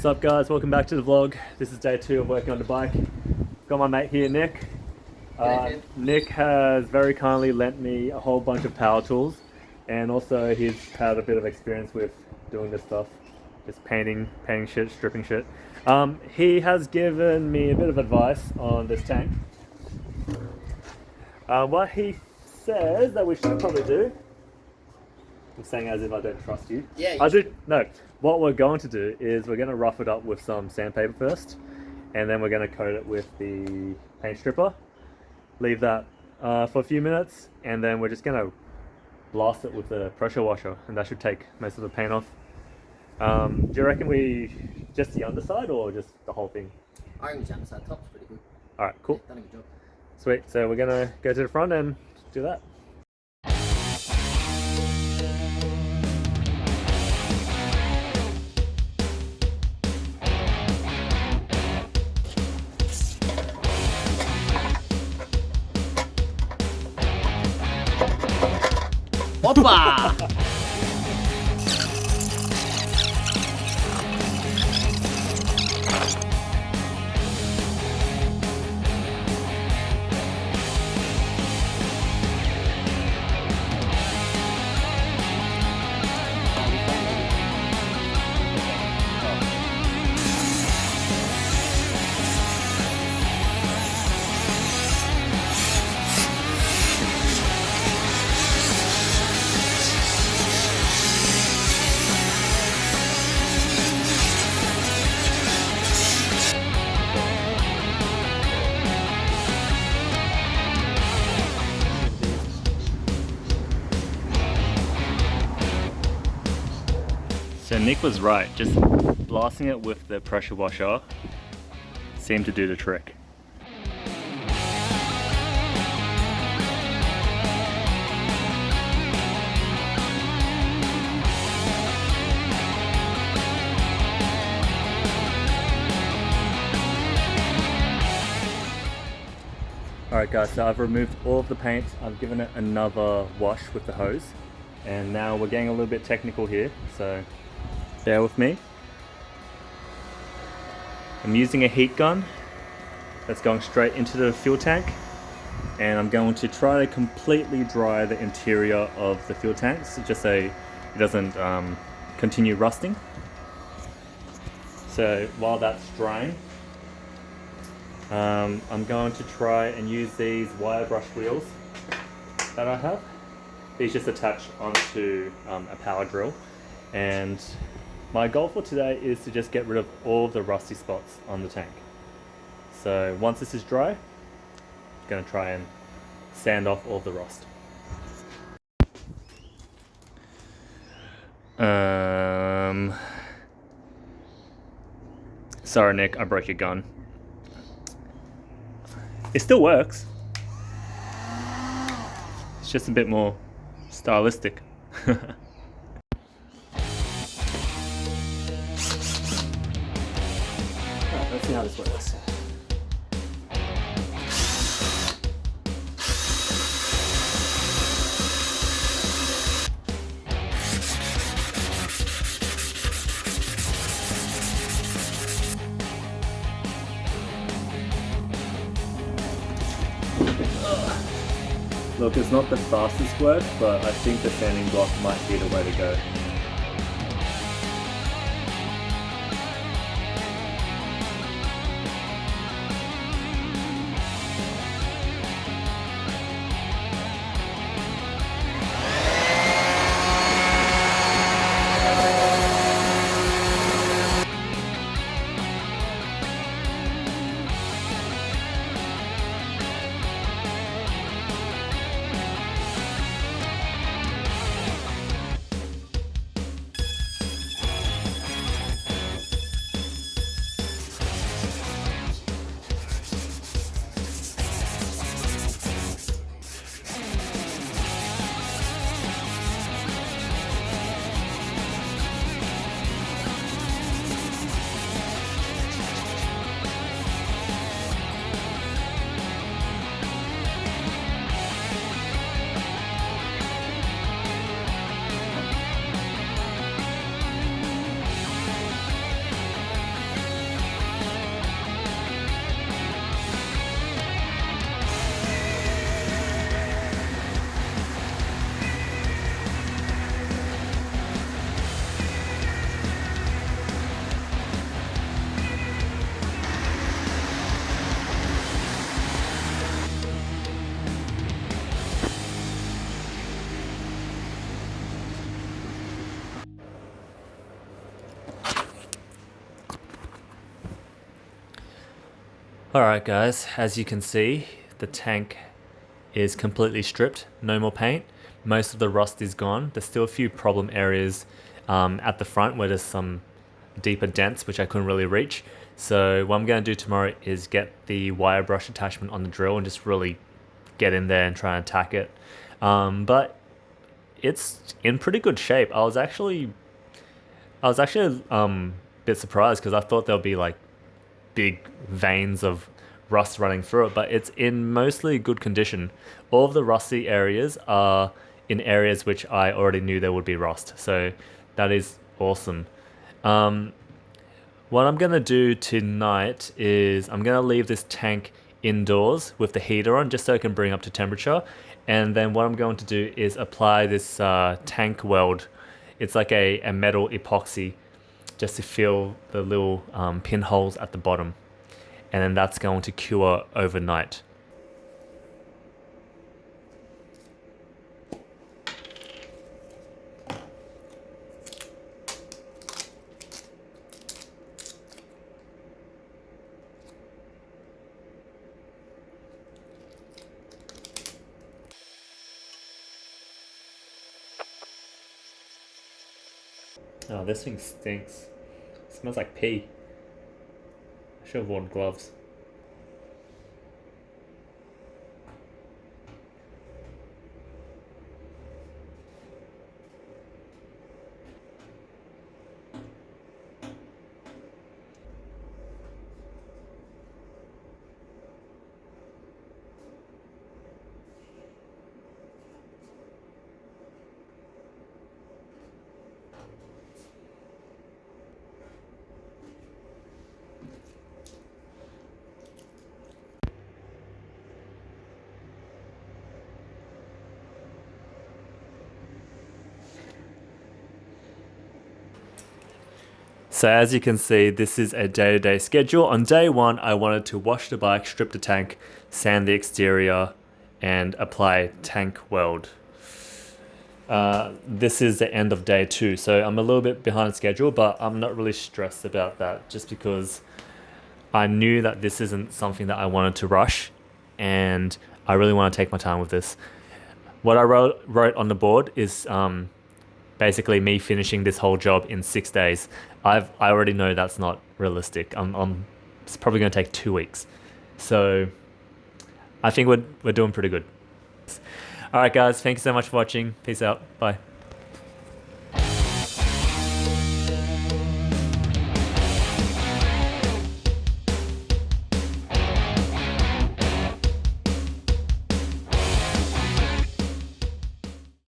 What's up guys, welcome back to the vlog. This is day 2 of working on the bike. Got my mate here, Nick. Nick has very kindly lent me a whole bunch of power tools, and also he's had a bit of experience with doing this stuff. Just painting shit, stripping shit. He has given me a bit of advice on this tank. What he says that we should probably do, I'm saying as if I don't trust you. Yeah, I do. No, what we're going to do is we're going to rough it up with some sandpaper first, and then we're going to coat it with the paint stripper. Leave that for a few minutes, and then we're just going to blast it with the pressure washer, and that should take most of the paint off. Do you reckon we just the underside or just the whole thing? I think the underside top's pretty good. All right, cool. Done a good job. Sweet. So we're going to go to the front and do that. Opa! So Nick was right, just blasting it with the pressure washer seemed to do the trick. Alright guys, so I've removed all of the paint, I've given it another wash with the hose, and now we're getting a little bit technical here, so bear with me. I'm using a heat gun that's going straight into the fuel tank, and I'm going to try to completely dry the interior of the fuel tanks just so it doesn't continue rusting. So while that's drying, I'm going to try and use these wire brush wheels that I have. These just attach onto a power drill, and my goal for today is to just get rid of all of the rusty spots on the tank. So once this is dry, I'm going to try and sand off all of the rust. Sorry Nick, I broke your gun. It still works. It's just a bit more stylistic. Let's see how this works. Look, it's not the fastest work, but I think the sanding block might be the way to go. Alright guys, as you can see, the tank is completely stripped, no more paint. Most of the rust is gone. There's still a few problem areas at the front where there's some deeper dents which I couldn't really reach. So what I'm going to do tomorrow is get the wire brush attachment on the drill and just really get in there and try and attack it. But it's in pretty good shape. I was actually a bit surprised because I thought there'll be like big veins of rust running through it, but it's in mostly good condition. All of the rusty areas are in areas which I already knew there would be rust, so that is awesome. What I'm gonna do tonight is I'm gonna leave this tank indoors with the heater on just so it can bring up to temperature, and then what I'm going to do is apply this tank weld. It's like a metal epoxy just to fill the little pinholes at the bottom, and then that's going to cure overnight. Oh, this thing stinks. It smells like pee. I should have worn gloves. So as you can see, this is a day-to-day schedule. On day one, I wanted to wash the bike, strip the tank, sand the exterior, and apply tank weld. This is the end of day two, so I'm a little bit behind schedule, but I'm not really stressed about that just because I knew that this isn't something that I wanted to rush, and I really want to take my time with this. What I wrote on the board is basically me finishing this whole job in 6 days. I already know that's not realistic. It's probably going to take 2 weeks. So I think we're doing pretty good. All right, guys. Thank you so much for watching. Peace out. Bye.